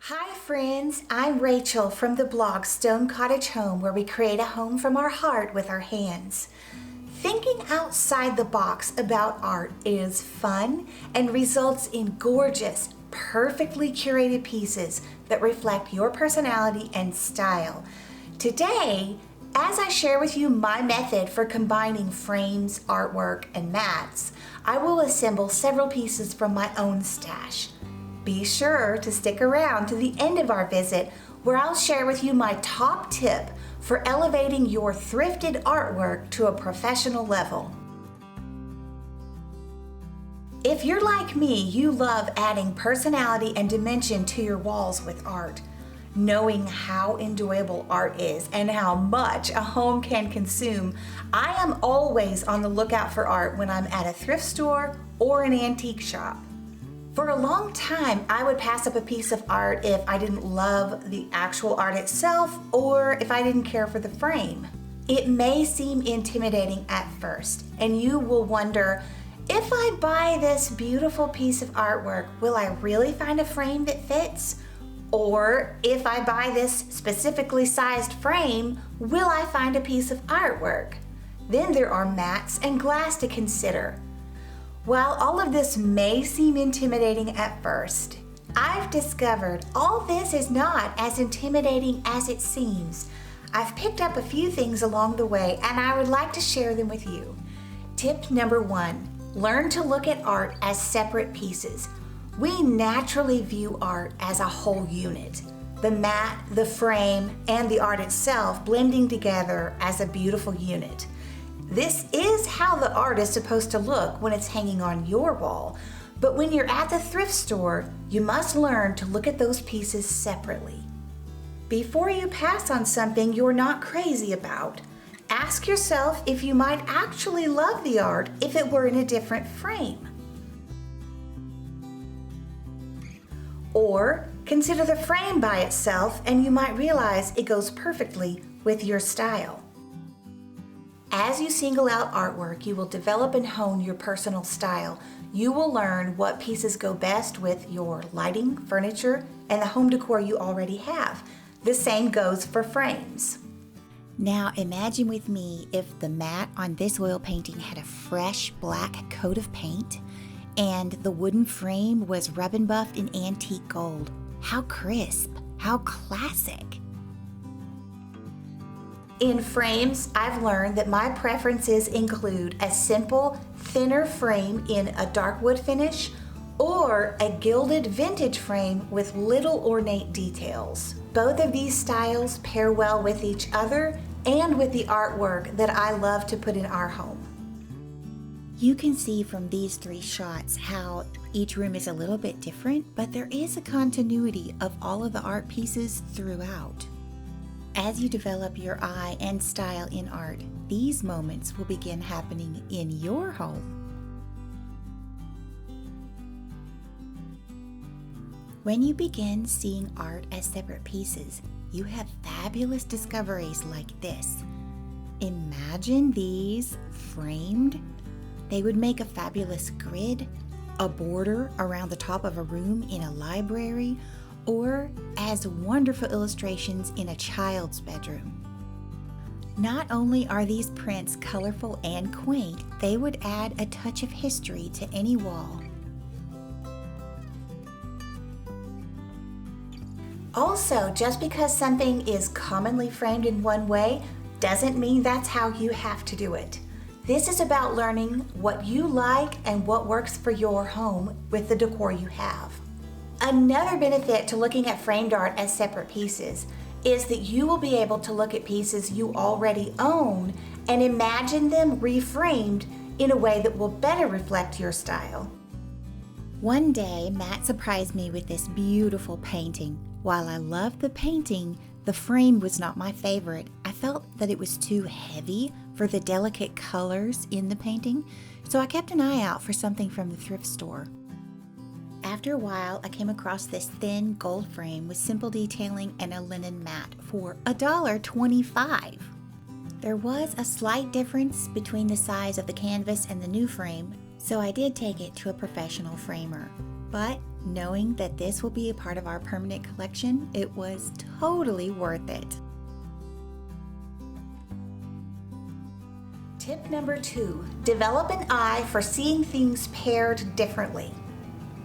Hi friends, I'm Rachel from the blog Stone Cottage Home, where we create a home from our heart with our hands. Thinking outside the box about art is fun and results in gorgeous, perfectly curated pieces that reflect your personality and style. Today, as I share with you my method for combining frames, artwork, and mats, I will assemble several pieces from my own stash. Be sure to stick around to the end of our visit, where I'll share with you my top tip for elevating your thrifted artwork to a professional level. If you're like me, you love adding personality and dimension to your walls with art. Knowing how enjoyable art is and how much a home can consume, I am always on the lookout for art when I'm at a thrift store or an antique shop. For a long time, I would pass up a piece of art if I didn't love the actual art itself or if I didn't care for the frame. It may seem intimidating at first, and you will wonder, if I buy this beautiful piece of artwork, will I really find a frame that fits? Or if I buy this specifically sized frame, will I find a piece of artwork? Then there are mats and glass to consider. While all of this may seem intimidating at first, I've discovered all this is not as intimidating as it seems. I've picked up a few things along the way, and I would like to share them with you. Tip number 1, learn to look at art as separate pieces. We naturally view art as a whole unit. The mat, the frame, and the art itself blending together as a beautiful unit. This is how the art is supposed to look when it's hanging on your wall. But when you're at the thrift store, you must learn to look at those pieces separately. Before you pass on something you're not crazy about, ask yourself if you might actually love the art if it were in a different frame. Or consider the frame by itself and you might realize it goes perfectly with your style. As you single out artwork, you will develop and hone your personal style. You will learn what pieces go best with your lighting, furniture, and the home decor you already have. The same goes for frames. Now imagine with me if the mat on this oil painting had a fresh black coat of paint and the wooden frame was rub and buffed in antique gold. How crisp, how classic. In frames, I've learned that my preferences include a simple, thinner frame in a dark wood finish or a gilded vintage frame with little ornate details. Both of these styles pair well with each other and with the artwork that I love to put in our home. You can see from these 3 shots how each room is a little bit different, but there is a continuity of all of the art pieces throughout. As you develop your eye and style in art, these moments will begin happening in your home. When you begin seeing art as separate pieces, you have fabulous discoveries like this. Imagine these framed. They would make a fabulous grid, a border around the top of a room in a library, or as wonderful illustrations in a child's bedroom. Not only are these prints colorful and quaint, they would add a touch of history to any wall. Also, just because something is commonly framed in one way doesn't mean that's how you have to do it. This is about learning what you like and what works for your home with the decor you have. Another benefit to looking at framed art as separate pieces is that you will be able to look at pieces you already own and imagine them reframed in a way that will better reflect your style. One day, Matt surprised me with this beautiful painting. While I loved the painting, the frame was not my favorite. I felt that it was too heavy for the delicate colors in the painting, so I kept an eye out for something from the thrift store. After a while, I came across this thin gold frame with simple detailing and a linen mat for $1.25. There was a slight difference between the size of the canvas and the new frame, so I did take it to a professional framer. But knowing that this will be a part of our permanent collection, it was totally worth it. Tip number 2, develop an eye for seeing things paired differently.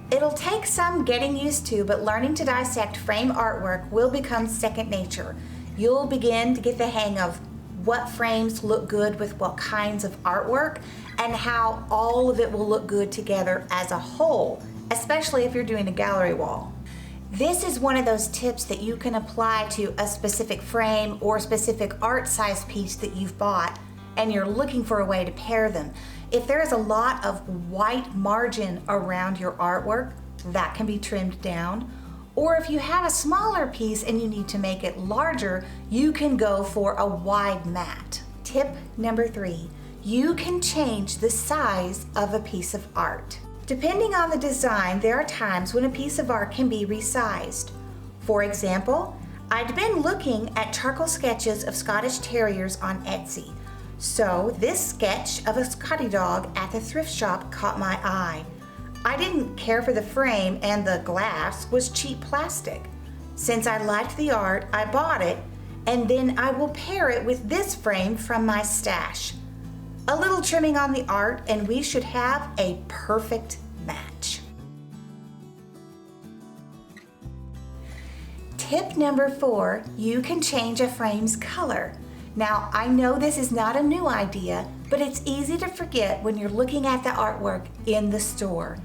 It'll take some getting used to, but learning to dissect frame artwork will become second nature. You'll begin to get the hang of what frames look good with what kinds of artwork and how all of it will look good together as a whole, especially if you're doing a gallery wall. This is one of those tips that you can apply to a specific frame or specific art size piece that you've bought and you're looking for a way to pair them. If there is a lot of white margin around your artwork, that can be trimmed down. Or if you have a smaller piece and you need to make it larger, you can go for a wide mat. Tip number 3, you can change the size of a piece of art. Depending on the design, there are times when a piece of art can be resized. For example, I'd been looking at charcoal sketches of Scottish Terriers on Etsy. So this sketch of a Scotty dog at the thrift shop caught my eye. I didn't care for the frame and the glass was cheap plastic. Since I liked the art, I bought it, and then I will pair it with this frame from my stash. A little trimming on the art and we should have a perfect match. Tip number 4, you can change a frame's color. Now, I know this is not a new idea, but it's easy to forget when you're looking at the artwork in the store.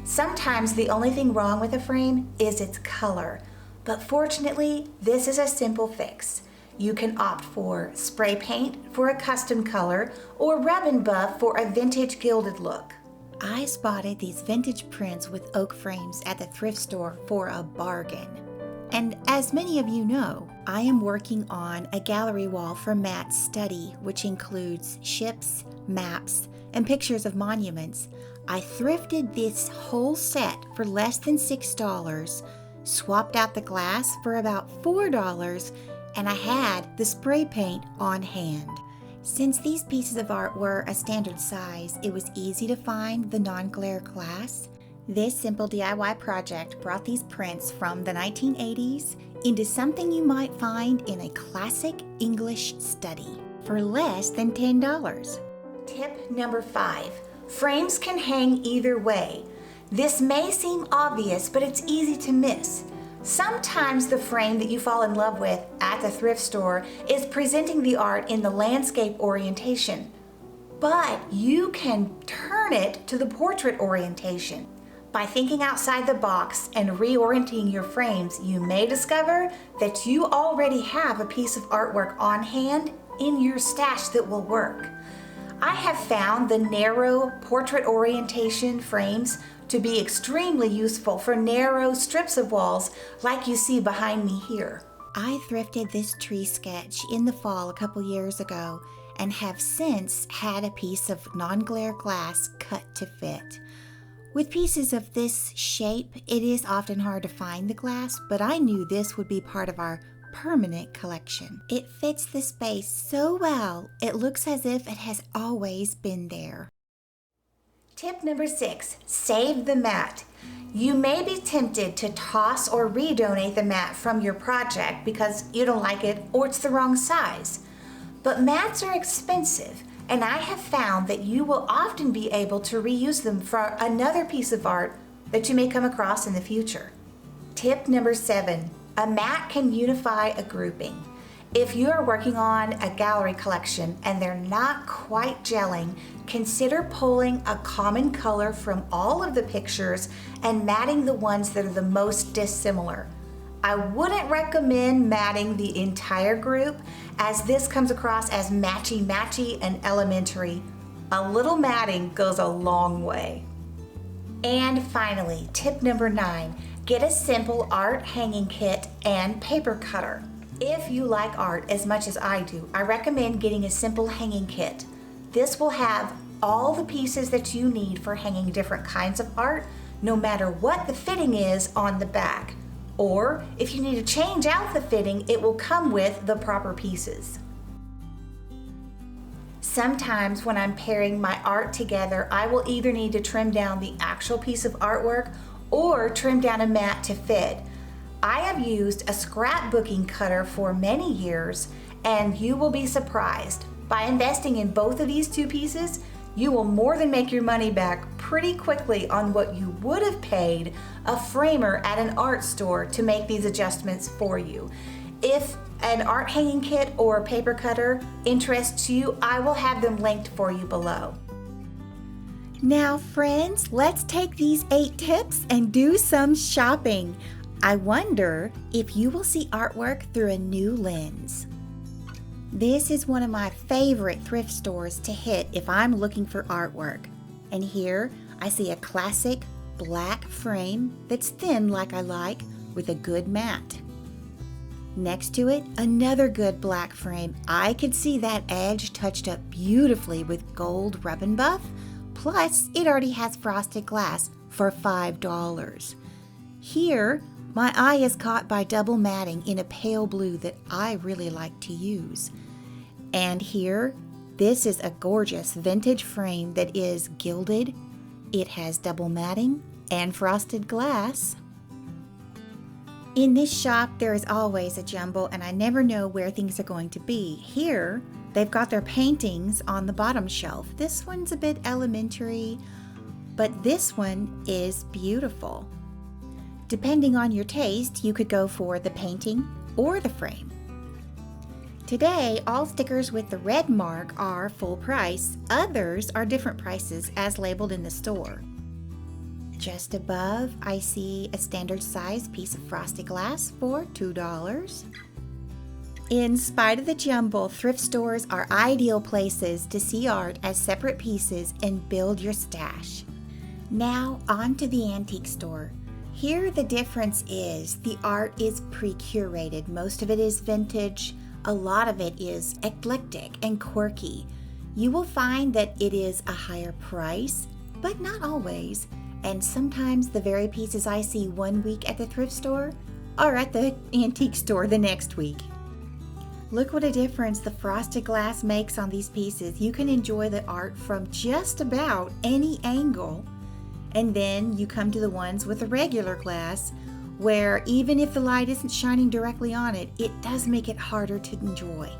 Sometimes the only thing wrong with a frame is its color, but fortunately, this is a simple fix. You can opt for spray paint for a custom color or rub and buff for a vintage gilded look. I spotted these vintage prints with oak frames at the thrift store for a bargain. And as many of you know, I am working on a gallery wall for Matt's study, which includes ships, maps, and pictures of monuments. I thrifted this whole set for less than $6, swapped out the glass for about $4, and I had the spray paint on hand. Since these pieces of art were a standard size, it was easy to find the non-glare glass. This simple DIY project brought these prints from the 1980s into something you might find in a classic English study for less than $10. Tip number 5, frames can hang either way. This may seem obvious, but it's easy to miss. Sometimes the frame that you fall in love with at the thrift store is presenting the art in the landscape orientation, but you can turn it to the portrait orientation. By thinking outside the box and reorienting your frames, you may discover that you already have a piece of artwork on hand in your stash that will work. I have found the narrow portrait orientation frames to be extremely useful for narrow strips of walls like you see behind me here. I thrifted this tree sketch in the fall a couple years ago and have since had a piece of non-glare glass cut to fit. With pieces of this shape, it is often hard to find the glass, but I knew this would be part of our permanent collection. It fits the space so well, it looks as if it has always been there. Tip number 6, save the mat. You may be tempted to toss or redonate the mat from your project because you don't like it or it's the wrong size. But mats are expensive, and I have found that you will often be able to reuse them for another piece of art that you may come across in the future. Tip number 7, a mat can unify a grouping. If you are working on a gallery collection and they're not quite gelling, consider pulling a common color from all of the pictures and matting the ones that are the most dissimilar. I wouldn't recommend matting the entire group, as this comes across as matchy-matchy and elementary. A little matting goes a long way. And finally, tip number 9, get a simple art hanging kit and paper cutter. If you like art as much as I do, I recommend getting a simple hanging kit. This will have all the pieces that you need for hanging different kinds of art, no matter what the fitting is on the back. Or if you need to change out the fitting, it will come with the proper pieces. Sometimes when I'm pairing my art together, I will either need to trim down the actual piece of artwork or trim down a mat to fit. I have used a scrapbooking cutter for many years, and you will be surprised. By investing in both of these two pieces, you will more than make your money back pretty quickly on what you would have paid a framer at an art store to make these adjustments for you. If an art hanging kit or paper cutter interests you, I will have them linked for you below. Now friends, let's take these 8 tips and do some shopping. I wonder if you will see artwork through a new lens. This is one of my favorite thrift stores to hit if I'm looking for artwork. And here I see a classic black frame that's thin like I like with a good mat. Next to it, another good black frame. I could see that edge touched up beautifully with gold rub and buff. Plus, it already has frosted glass for $5. Here, my eye is caught by double matting in a pale blue that I really like to use. And here, this is a gorgeous vintage frame that is gilded. It has double matting and frosted glass. In this shop, there is always a jumble, and I never know where things are going to be. Here, they've got their paintings on the bottom shelf. This one's a bit elementary, but this one is beautiful. Depending on your taste, you could go for the painting or the frame. Today, all stickers with the red mark are full price. Others are different prices as labeled in the store. Just above, I see a standard size piece of frosted glass for $2. In spite of the jumble, thrift stores are ideal places to see art as separate pieces and build your stash. Now, on to the antique store. Here the difference is the art is pre-curated. Most of it is vintage. A lot of it is eclectic and quirky. You will find that it is a higher price, but not always. And sometimes the very pieces I see one week at the thrift store are at the antique store the next week. Look what a difference the frosted glass makes on these pieces. You can enjoy the art from just about any angle. And then you come to the ones with the regular glass, where even if the light isn't shining directly on it, it does make it harder to enjoy.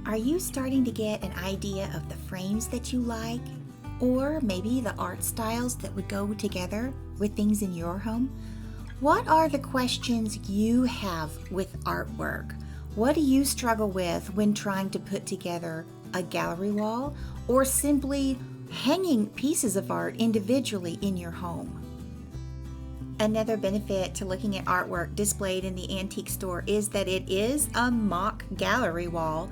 Are you starting to get an idea of the frames that you like? Or maybe the art styles that would go together with things in your home? What are the questions you have with artwork? What do you struggle with when trying to put together a gallery wall or simply hanging pieces of art individually in your home? Another benefit to looking at artwork displayed in the antique store is that it is a mock gallery wall,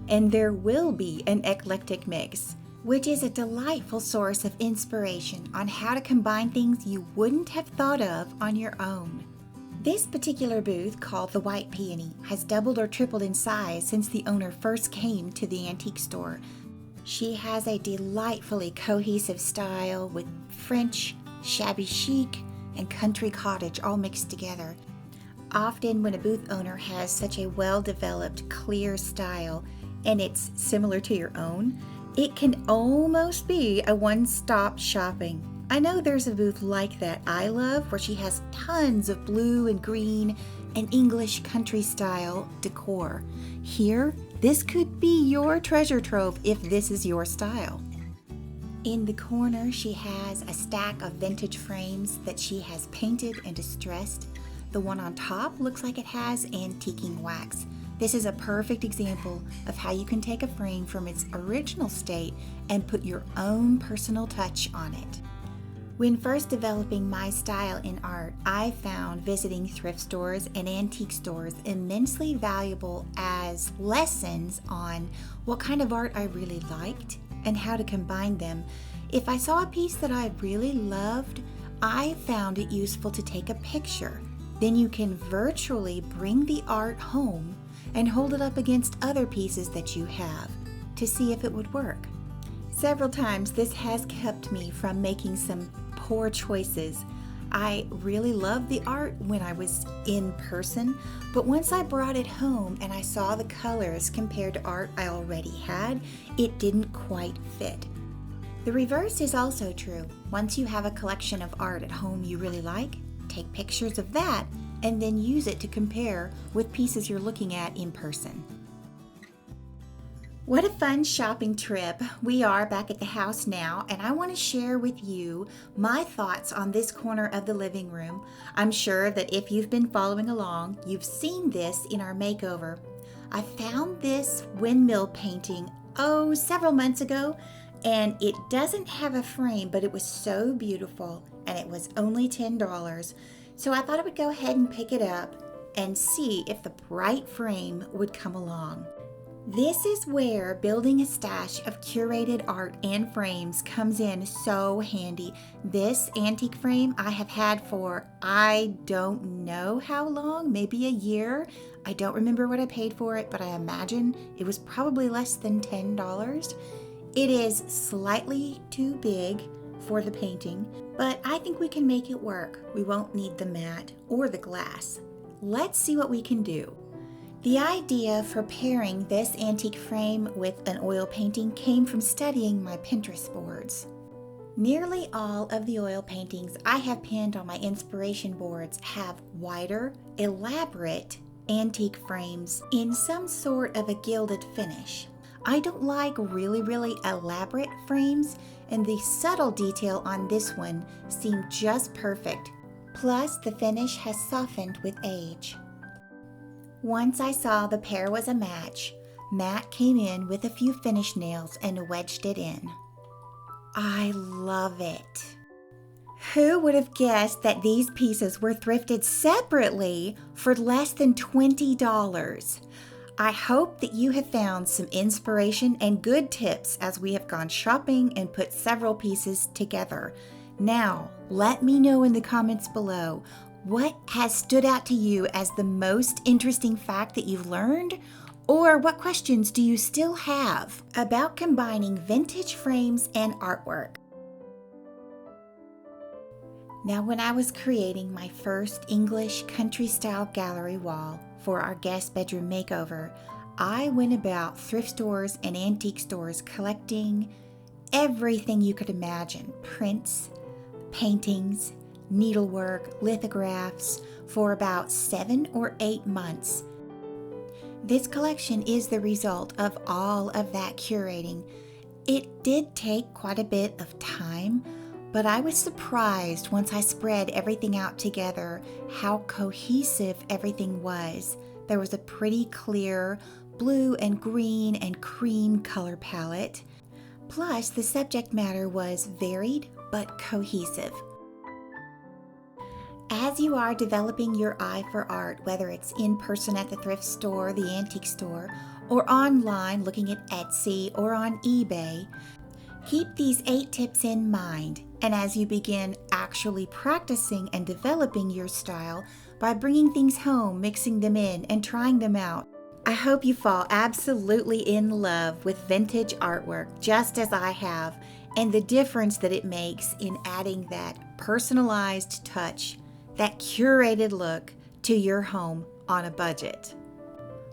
and there will be an eclectic mix, which is a delightful source of inspiration on how to combine things you wouldn't have thought of on your own. This particular booth, called the White Peony, has doubled or tripled in size since the owner first came to the antique store. She has a delightfully cohesive style with French, shabby chic, and country cottage all mixed together. Often when a booth owner has such a well-developed, clear style, and it's similar to your own, it can almost be a one-stop shopping. I know there's a booth like that I love, where she has tons of blue and green and English country style decor. Here, this could be your treasure trove if this is your style. In the corner, she has a stack of vintage frames that she has painted and distressed. The one on top looks like it has antiquing wax. This is a perfect example of how you can take a frame from its original state and put your own personal touch on it. When first developing my style in art, I found visiting thrift stores and antique stores immensely valuable as lessons on what kind of art I really liked and how to combine them. If I saw a piece that I really loved, I found it useful to take a picture. Then you can virtually bring the art home and hold it up against other pieces that you have to see if it would work. Several times this has kept me from making some poor choices. I really loved the art when I was in person, but once I brought it home and I saw the colors compared to art I already had, it didn't quite fit. The reverse is also true. Once you have a collection of art at home you really like, take pictures of that and then use it to compare with pieces you're looking at in person. What a fun shopping trip. We are back at the house now, and I want to share with you my thoughts on this corner of the living room. I'm sure that if you've been following along, you've seen this in our makeover. I found this windmill painting, several months ago, and it doesn't have a frame, but it was so beautiful, and it was only $10. So I thought I would go ahead and pick it up and see if the right frame would come along. This is where building a stash of curated art and frames comes in so handy. This antique frame I have had for I don't know how long, maybe a year. I don't remember what I paid for it, but I imagine it was probably less than $10. It is slightly too big for the painting, but I think we can make it work. We won't need the mat or the glass. Let's see what we can do. The idea for pairing this antique frame with an oil painting came from studying my Pinterest boards. Nearly all of the oil paintings I have pinned on my inspiration boards have wider, elaborate antique frames in some sort of a gilded finish. I don't like really elaborate frames, and the subtle detail on this one seemed just perfect. Plus, the finish has softened with age. Once I saw the pair was a match, Matt came in with a few finish nails and wedged it in. I love it. Who would have guessed that these pieces were thrifted separately for less than $20? I hope that you have found some inspiration and good tips as we have gone shopping and put several pieces together. Now, let me know in the comments below, what has stood out to you as the most interesting fact that you've learned? Or what questions do you still have about combining vintage frames and artwork? Now, when I was creating my first English country-style gallery wall for our guest bedroom makeover, I went about thrift stores and antique stores collecting everything you could imagine: prints, paintings, needlework, lithographs, for about 7 or 8 months. This collection is the result of all of that curating. It did take quite a bit of time, but I was surprised once I spread everything out together how cohesive everything was. There was a pretty clear blue and green and cream color palette. Plus, the subject matter was varied but cohesive. As you are developing your eye for art, whether it's in person at the thrift store, the antique store, or online looking at Etsy or on eBay, keep these 8 tips in mind. And as you begin actually practicing and developing your style by bringing things home, mixing them in, and trying them out, I hope you fall absolutely in love with vintage artwork, just as I have, and the difference that it makes in adding that personalized touch, that curated look to your home on a budget.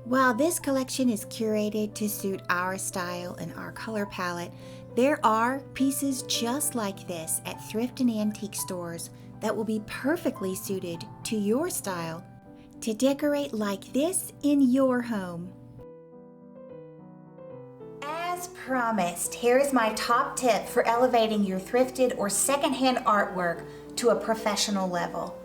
While this collection is curated to suit our style and our color palette, there are pieces just like this at thrift and antique stores that will be perfectly suited to your style to decorate like this in your home. As promised, here is my top tip for elevating your thrifted or secondhand artwork to a professional level.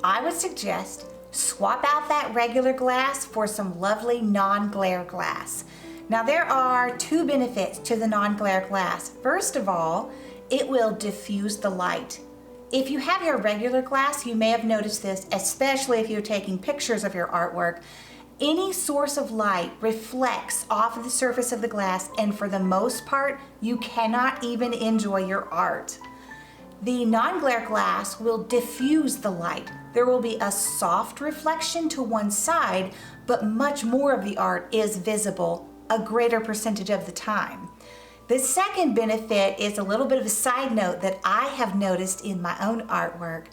I would suggest swap out that regular glass for some lovely non-glare glass. Now, there are 2 benefits to the non-glare glass. First of all, it will diffuse the light. If you have your regular glass, you may have noticed this, especially if you're taking pictures of your artwork. Any source of light reflects off of the surface of the glass, and for the most part, you cannot even enjoy your art. The non-glare glass will diffuse the light. There will be a soft reflection to one side, but much more of the art is visible a greater percentage of the time. The second benefit is a little bit of a side note that I have noticed in my own artwork.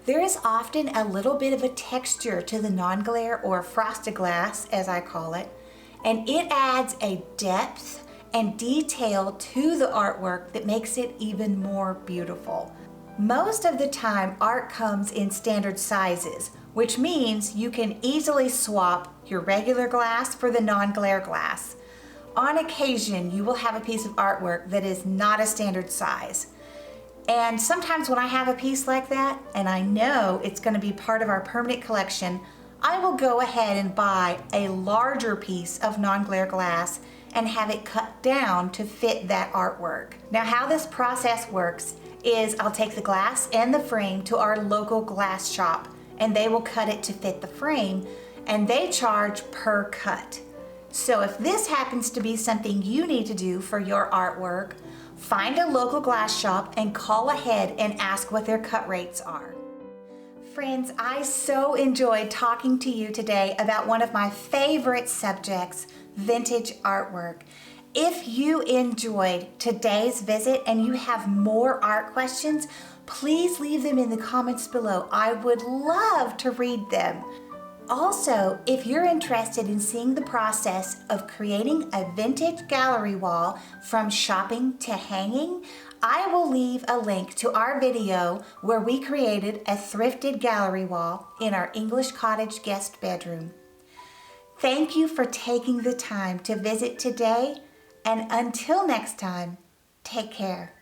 There is often a little bit of a texture to the non-glare or frosted glass, as I call it, and it adds a depth and detail to the artwork that makes it even more beautiful. Most of the time, art comes in standard sizes, which means you can easily swap your regular glass for the non-glare glass. On occasion, you will have a piece of artwork that is not a standard size. And sometimes when I have a piece like that, and I know it's going to be part of our permanent collection, I will go ahead and buy a larger piece of non-glare glass and have it cut down to fit that artwork. Now, how this process works is I'll take the glass and the frame to our local glass shop, and they will cut it to fit the frame, and they charge per cut. So if this happens to be something you need to do for your artwork, find a local glass shop and call ahead and ask what their cut rates are. Friends, I so enjoyed talking to you today about one of my favorite subjects, vintage artwork. If you enjoyed today's visit and you have more art questions, please leave them in the comments below. I would love to read them. Also, if you're interested in seeing the process of creating a vintage gallery wall from shopping to hanging, I will leave a link to our video where we created a thrifted gallery wall in our English cottage guest bedroom. Thank you for taking the time to visit today, and until next time, take care.